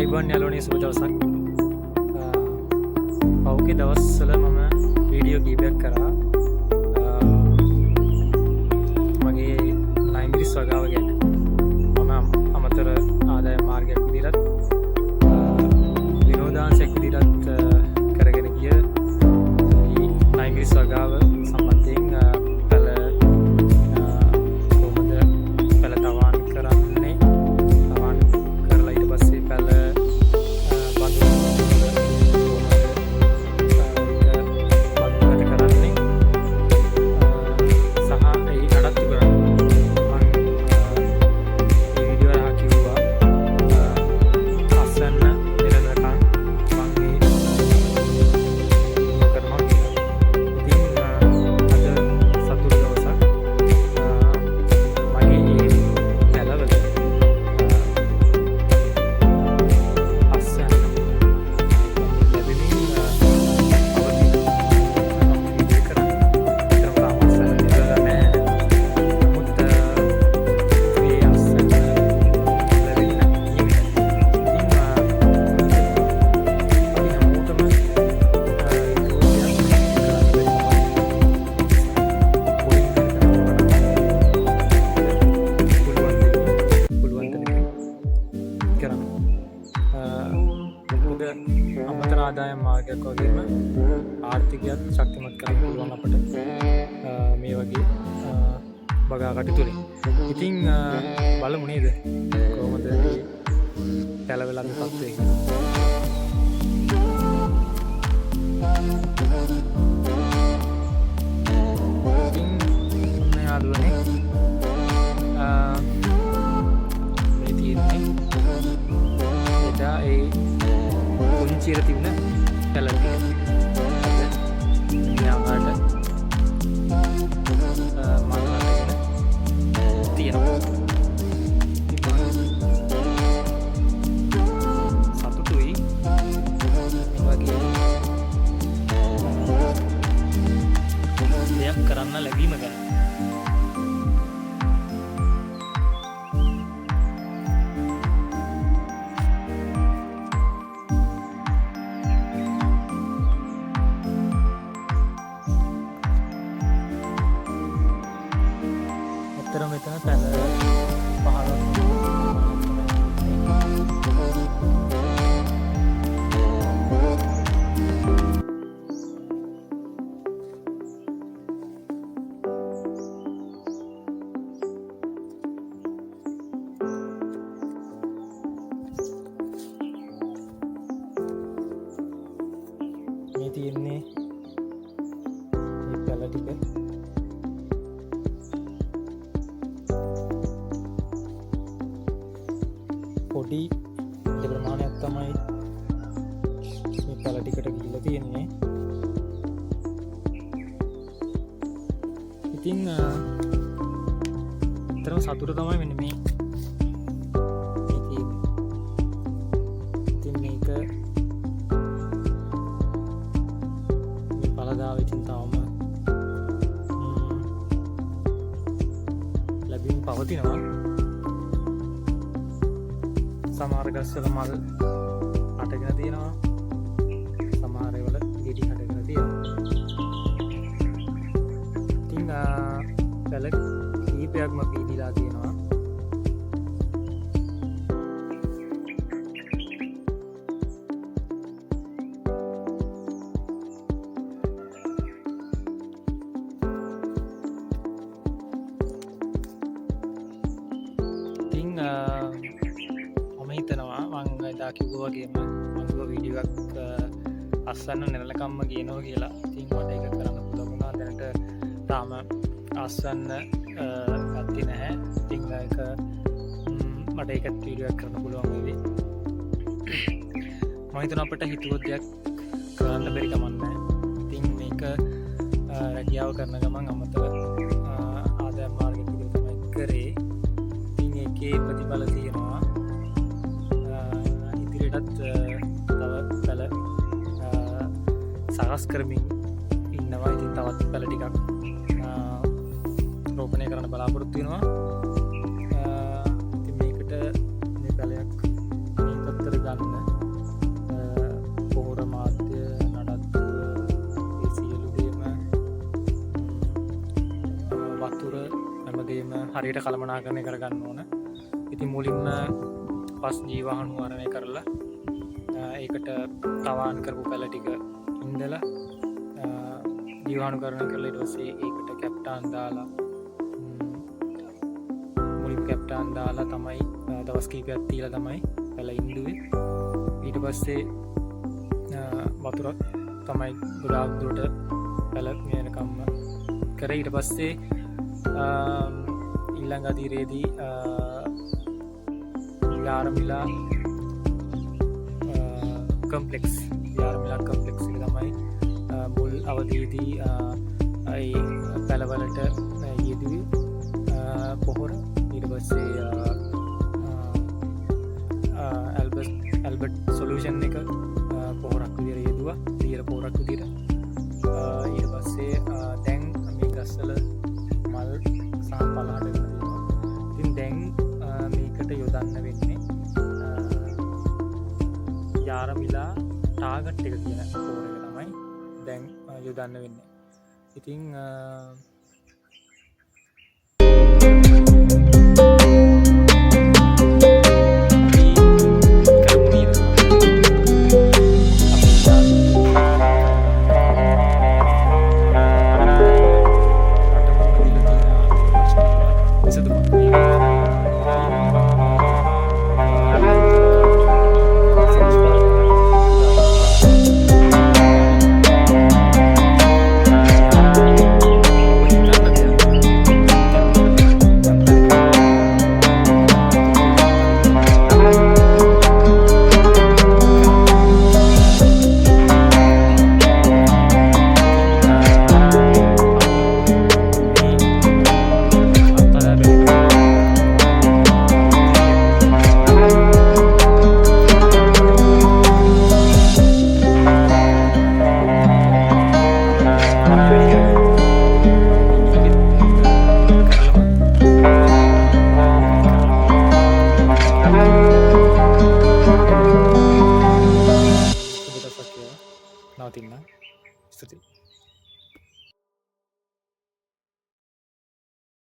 අයිබන් යාළුවනේ සුබ දවසක්. පහුගිය දවස්වල මම වීඩියෝ කීපයක් කරා මගේ නයිමිරිස් වගාව ගැන. මම අමතර ආදායම් මාර්ගයක් විදිහට විනෝදාංශයක් විදිහට කරගෙන ගිය නයිමිරිස් වගාව සම්බන්ධයෙන් පැල කොහොමද පැල තවාන් කරන්නේ, තවාන් කරලා ඊට පස්සේ පැල අමතර ආදායම් මාර්ගයක් වගේම ආර්ථිකයත් ශක්තිමත් කරන්න පුළුවන් අපට මේ වගේ වගා කටයුතුලින්. ඉතින් බලමු නේද කොහොමද පැලවෙලා තත්ත්වය කියලා. ඉතින් මේ යාළුවනේ මේ තියෙන්නේ එදා ඒ පුංචිර තිබුණ පැලවි යාකාට මංගලගෙන තියෙනවා. සතුටුයි වගේ දෙයක් කරන්න ලැබීම ගැන. ඇත්තටම මෙතන පැල 15 මේ තියෙන්නේ මේ පැල ටික. පොඩි ප්‍රමාණයක් තමයි මේ පැල ටිකට ගිහිල්ලා තියෙන්නේ. ඉතින් අතරම සතුට තමයි මෙන්න මේ ඉතින් මේක මේ පළදාව ඉතින් තාම ලැබීම පවතිනවා. සමහර ගස්වල මල් අටගෙන තියෙනවා, සමහර ඒවල ගෙඩි හටගෙන තියෙනවා. ඉතින් පැල කීපයක්ම පීදිලා තියෙනවා. ඉතින් හිතනවා මං එදා කිව්වා වගේම මං වීඩියෝ එකක් අස්සන්න නෙරලකම්ම කියනවා කියලා. ඉතින් මට ඒක කරන්න පුළුවන් වුණා. දැනට තාම අස්සන්න ගත්තේ නැහැ. ඉතින් ඒක මට ඒකත් වීඩියෝ එකක් කරන්න පුළුවන් වේවි. මම හිතනවා අපිට හිතුවත් දෙයක් කරන්න බැරි කමක් නැහැ. ඉතින් මේක රැකියාව කරන ගමන් අමතර ආදායම් මාර්ගයක් විදිහට තමයි කරේ. ඉතින් ඒකේ ප්‍රතිඵල තියෙනවා. තව පැල සකස් කරමින් ඉන්නවා. ඉතින් තවත් පැල ටිකක් රෝපණය කරන්න බලාපොරොත්තු වෙනවා. ඉතින් මේකට මේ පැලයක් මේ පැත්තට ගන්න හරියට කළමනාකරණය කරගන්න ඕන. ඉතින් මුලින්ම පස් ජීවාණු වරණය කරලා ඒකට තවාන් කරපු පැල ටික ඉඳලා ජීවාණු කරණය කරලා ඊට පස්සේ ඒකට කැප්ටාන් දාලා මුලින් කැප්ටාන් දාලා තමයි දවස් කීපයක් තියලා තමයි පැල ඉඳුවේ. ඊට පස්සේ වතුර තමයි ගොඩාක් දුරට පැල මෙනකම්ම කරේ. ඊට පස්සේ ඊළඟ අදියරේදී යාරමිලා කම්පලෙක්ස් එක තමයි මුල් අවදීදී පැලවලට යෙදුවේ පොහොර. ඊට පස්සේ ඇල්බට් සොලූෂන් එක පොහොරක් විදිහට යෙදුවා, දියර පොහොරක් විදිහට. ඊට පස්සේ දැන් මේ ගස්වල මල් සහ පලාට වෙනවා. ඉතින් දැන් මේකට යොදන්න වෙන්නේ යාරමිලා ටාගට් එක කියන පොහොර එක තමයි දැන් යොදන්න වෙන්නේ. ඉතින්